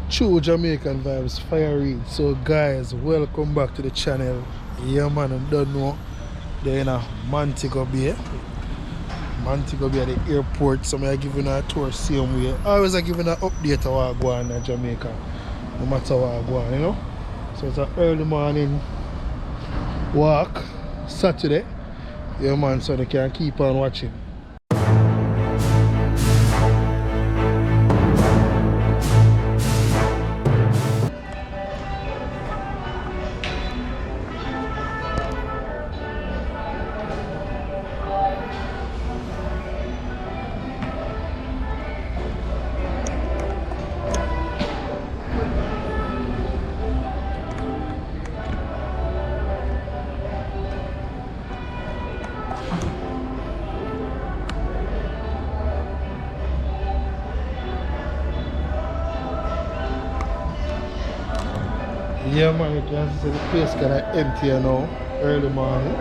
True Jamaican vibes, fire read. So guys, welcome back to the channel. Yeah man, I don't know. They're in a Montego Bay. Montego Bay at the airport. So I giving a tour same way. Always I giving an update of what I go on in Jamaica. No matter what I go on, you know. So it's an early morning walk, Saturday. Yeah man, so they can keep on watching. Yeah man, you can see the place kind of empty now, early morning.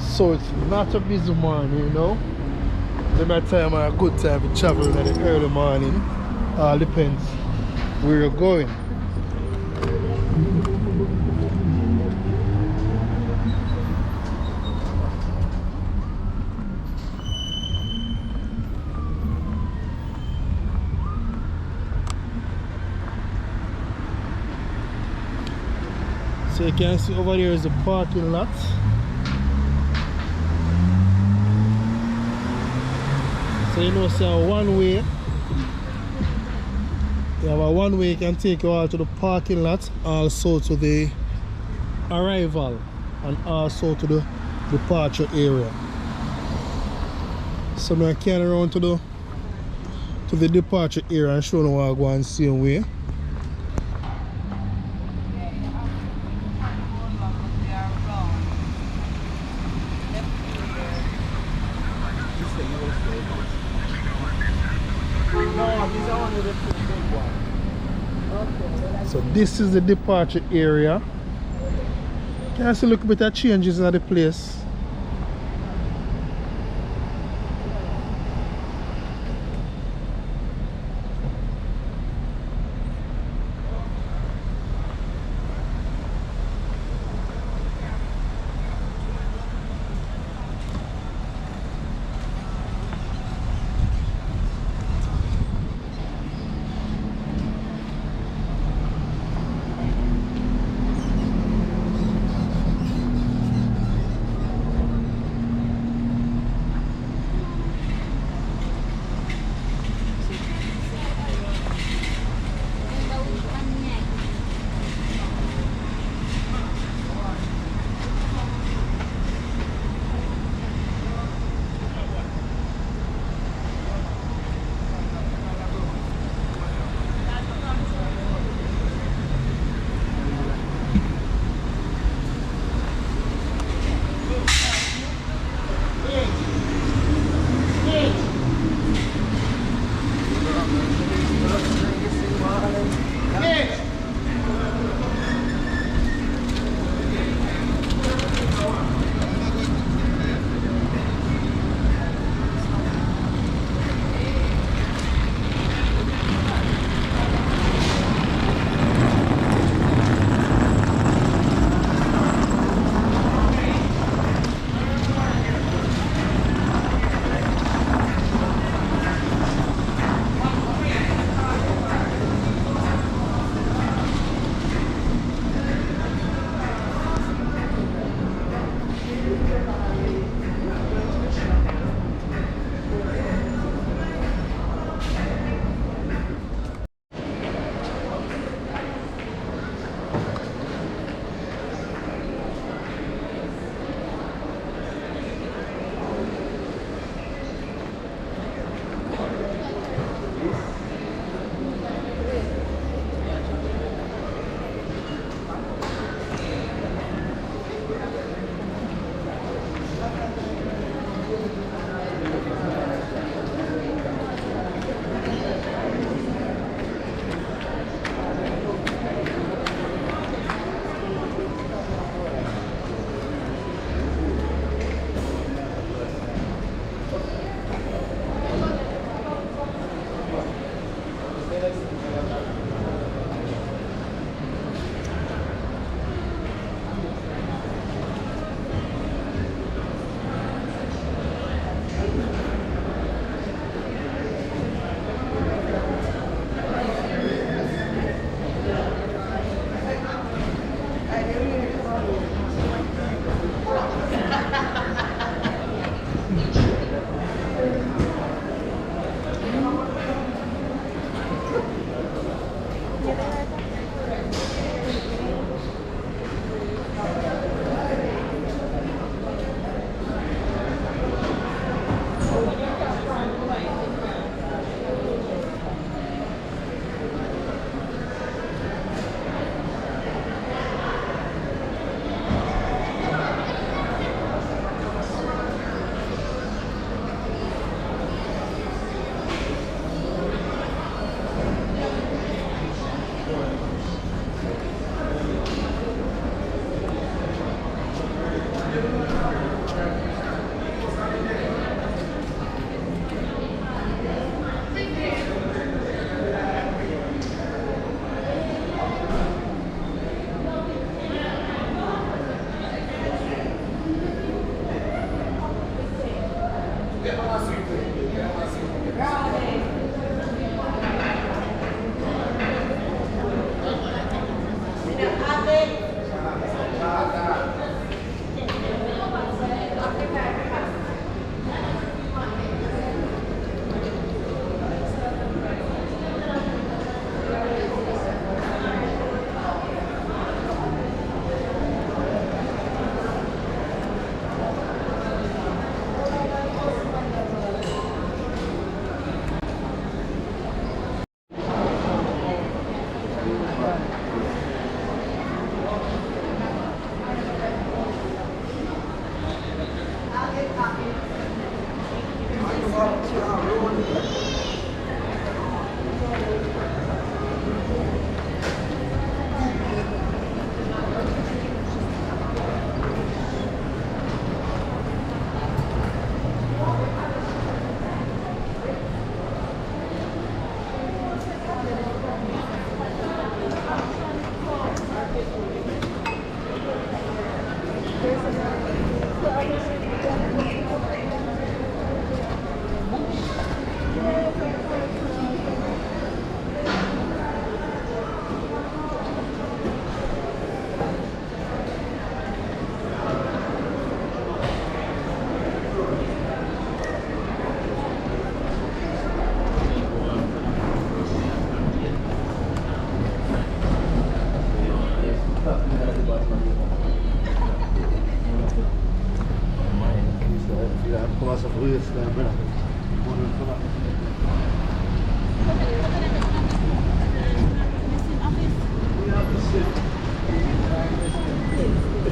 So it's not a busy morning, you know. The night time are a good time to travel in the early morning. All depends where you're going. So you can see over there is the parking lot. So you know, so one way, you have a one way can take you all to the parking lot, also to the arrival, and also to the departure area. So now I can around to the departure area and show you how I go and same way. So this is the departure area. Can I see a little bit of changes in the place?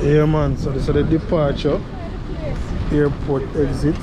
Yeah man, so this is the departure airport exit.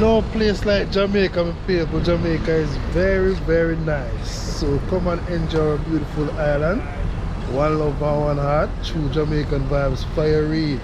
No place like Jamaica, my people. Jamaica is very nice. So come and enjoy our beautiful island. One love and one heart. True Jamaican vibes. Fire Reid.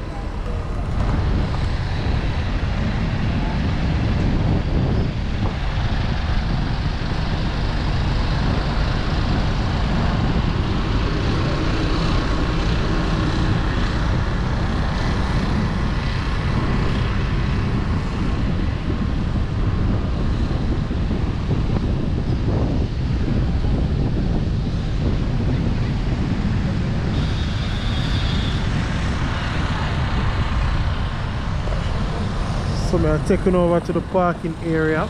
So I'm taking over to the parking area.